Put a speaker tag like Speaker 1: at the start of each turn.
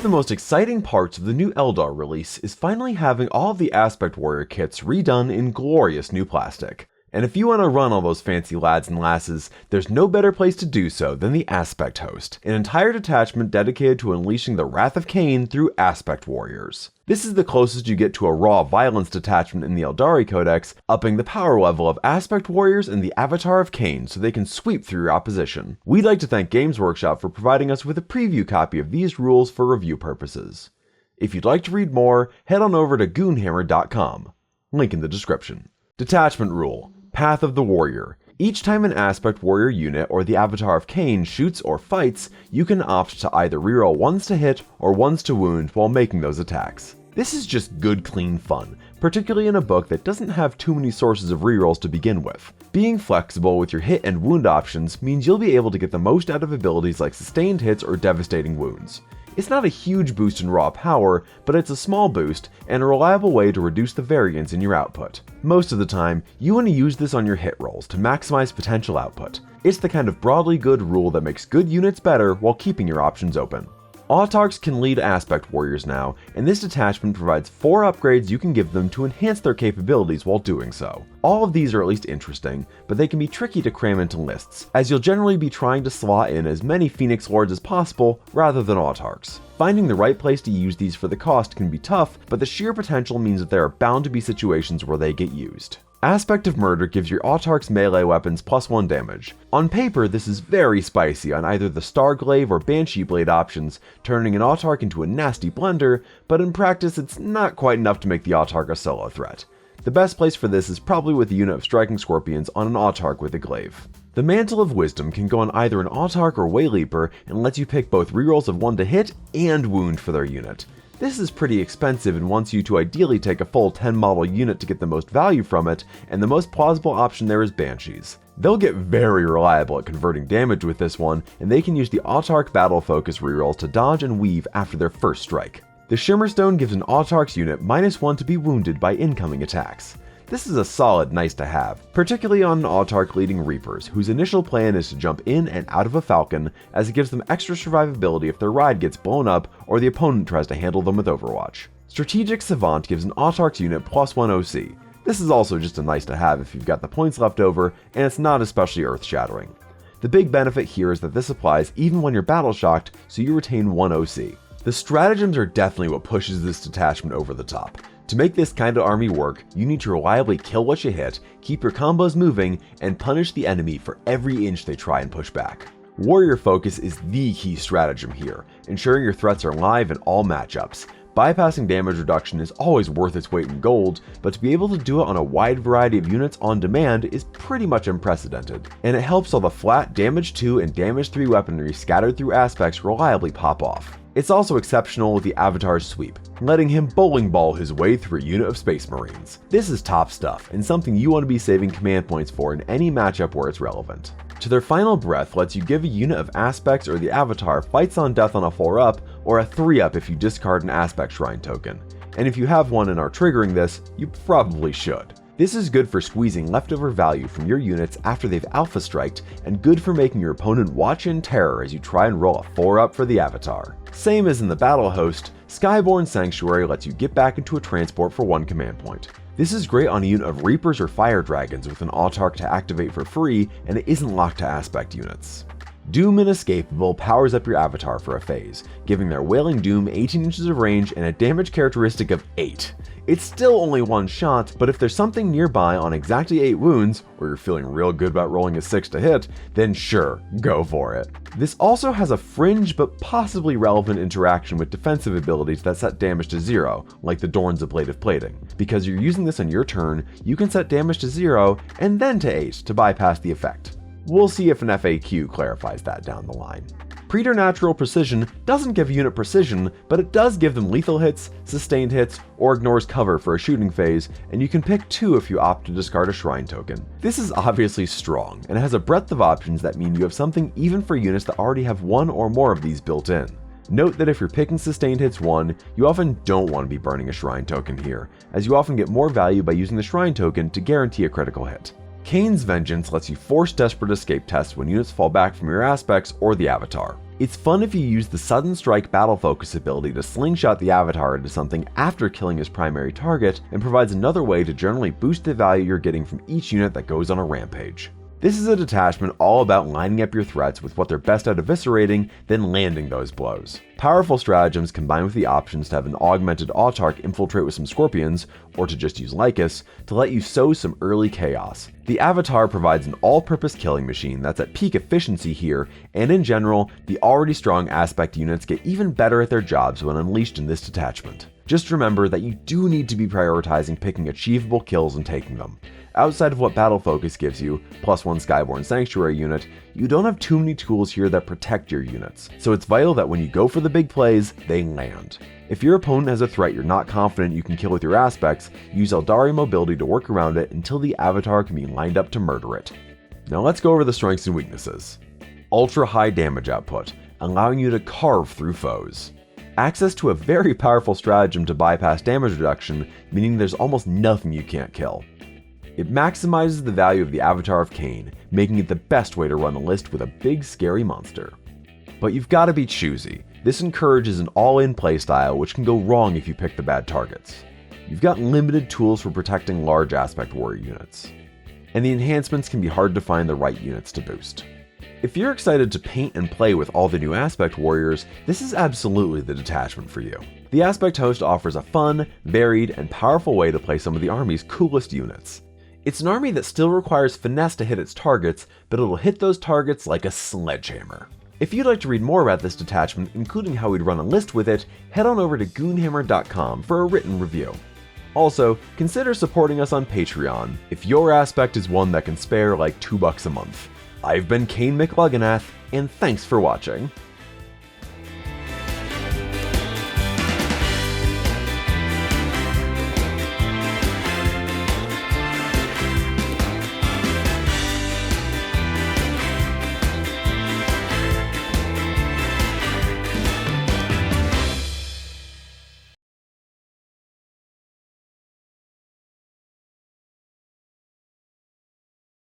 Speaker 1: the most exciting parts of the new Eldar release is finally having all of the Aspect Warrior kits redone in glorious new plastic. And if you want to run all those fancy lads and lasses, there's no better place to do so than the Aspect Host, an entire detachment dedicated to unleashing the wrath of Cain through Aspect Warriors. This is the closest you get to a raw violence detachment in the Aeldari Codex, upping the power level of Aspect Warriors and the Avatar of Cain so they can sweep through your opposition. We'd like to thank Games Workshop for providing us with a preview copy of these rules for review purposes. If you'd like to read more, head on over to goonhammer.com. Link in the description. Detachment Rule. Path of the Warrior. Each time an Aspect Warrior unit or the Avatar of Cain shoots or fights, you can opt to either reroll ones to hit or ones to wound while making those attacks. This is just good, clean fun, particularly in a book that doesn't have too many sources of rerolls to begin with. Being flexible with your hit and wound options means you'll be able to get the most out of abilities like sustained hits or devastating wounds. It's not a huge boost in raw power, but it's a small boost and a reliable way to reduce the variance in your output. Most of the time, you want to use this on your hit rolls to maximize potential output. It's the kind of broadly good rule that makes good units better while keeping your options open. Autarchs can lead Aspect Warriors now, and this detachment provides 4 upgrades you can give them to enhance their capabilities while doing so. All of these are at least interesting, but they can be tricky to cram into lists, as you'll generally be trying to slot in as many Phoenix Lords as possible rather than Autarchs. Finding the right place to use these for the cost can be tough, but the sheer potential means that there are bound to be situations where they get used. Aspect of Murder gives your Autarch's melee weapons +1 damage. On paper, this is very spicy on either the Starglaive or Banshee Blade options, turning an Autarch into a nasty blender, but in practice it's not quite enough to make the Autarch a solo threat. The best place for this is probably with a unit of Striking Scorpions on an Autarch with a Glaive. The Mantle of Wisdom can go on either an Autarch or Wayleaper and lets you pick both rerolls of 1 to hit and wound for their unit. This is pretty expensive and wants you to ideally take a full 10 model unit to get the most value from it, and the most plausible option there is Banshees. They'll get very reliable at converting damage with this one, and they can use the Autarch Battle Focus rerolls to dodge and weave after their first strike. The Shimmerstone gives an Autarch's unit -1 to be wounded by incoming attacks. This is a solid nice to have, particularly on an Autarch leading Reapers, whose initial plan is to jump in and out of a Falcon, as it gives them extra survivability if their ride gets blown up or the opponent tries to handle them with Overwatch. Strategic Savant gives an Autarch's unit +1 OC. This is also just a nice to have if you've got the points left over, and it's not especially earth-shattering. The big benefit here is that this applies even when you're battle shocked, so you retain 1 OC. The stratagems are definitely what pushes this detachment over the top. To make this kind of army work, you need to reliably kill what you hit, keep your combos moving, and punish the enemy for every inch they try and push back. Warrior focus is the key stratagem here, ensuring your threats are live in all matchups. Bypassing damage reduction is always worth its weight in gold, but to be able to do it on a wide variety of units on demand is pretty much unprecedented, and it helps all the flat damage 2 and damage 3 weaponry scattered through aspects reliably pop off. It's also exceptional with the Avatar's Sweep, letting him bowling ball his way through a unit of Space Marines. This is top stuff, and something you want to be saving command points for in any matchup where it's relevant. To Their Final Breath lets you give a unit of Aspects or the Avatar fights on death on a 4-up, or a 3-up if you discard an Aspect Shrine token. And if you have one and are triggering this, you probably should. This is good for squeezing leftover value from your units after they've alpha striked, and good for making your opponent watch in terror as you try and roll a 4-up for the Avatar. Same as in the Battle Host, Skyborn Sanctuary lets you get back into a transport for 1 command point. This is great on a unit of Reapers or Fire Dragons with an Autarch to activate for free, and it isn't locked to Aspect units. Doom Inescapable powers up your Avatar for a phase, giving their Wailing Doom 18 inches of range and a damage characteristic of 8. It's still only 1 shot, but if there's something nearby on exactly 8 wounds, or you're feeling real good about rolling a 6 to hit, then sure, go for it. This also has a fringe but possibly relevant interaction with defensive abilities that set damage to 0, like the Dorn's Ablative Plating. Because you're using this on your turn, you can set damage to 0 and then to 8 to bypass the effect. We'll see if an FAQ clarifies that down the line. Preternatural Precision doesn't give a unit precision, but it does give them lethal hits, sustained hits, or ignores cover for a shooting phase, and you can pick 2 if you opt to discard a shrine token. This is obviously strong, and has a breadth of options that mean you have something even for units that already have 1 or more of these built in. Note that if you're picking sustained hits 1, you often don't want to be burning a shrine token here, as you often get more value by using the shrine token to guarantee a critical hit. Cain's Vengeance lets you force desperate escape tests when units fall back from your aspects or the Avatar. It's fun if you use the Sudden Strike Battle Focus ability to slingshot the avatar into something after killing his primary target, and provides another way to generally boost the value you're getting from each unit that goes on a rampage. This is a detachment all about lining up your threats with what they're best at eviscerating, then landing those blows. Powerful stratagems combined with the options to have an augmented Autarch infiltrate with some scorpions, or to just use Lycus, to let you sow some early chaos. The avatar provides an all-purpose killing machine that's at peak efficiency here, and in general, the already strong aspect units get even better at their jobs when unleashed in this detachment. Just remember that you do need to be prioritizing picking achievable kills and taking them. Outside of what Battle Focus gives you, +1 Skyborn Sanctuary unit, you don't have too many tools here that protect your units, so it's vital that when you go for the big plays, they land. If your opponent has a threat you're not confident you can kill with your aspects, use Aeldari mobility to work around it until the avatar can be lined up to murder it. Now let's go over the strengths and weaknesses. Ultra high damage output, allowing you to carve through foes. Access to a very powerful stratagem to bypass damage reduction, meaning there's almost nothing you can't kill. It maximizes the value of the Avatar of Cain, making it the best way to run a list with a big scary monster. But you've got to be choosy. This encourages an all-in playstyle, which can go wrong if you pick the bad targets. You've got limited tools for protecting large aspect warrior units. And the enhancements can be hard to find the right units to boost. If you're excited to paint and play with all the new aspect warriors, this is absolutely the detachment for you. The Aspect Host offers a fun, varied, and powerful way to play some of the army's coolest units. It's an army that still requires finesse to hit its targets, but it'll hit those targets like a sledgehammer. If you'd like to read more about this detachment, including how we'd run a list with it, head on over to goonhammer.com for a written review. Also, consider supporting us on Patreon if your aspect is one that can spare like $2 a month. I've been Kane McLugganath, and thanks for watching.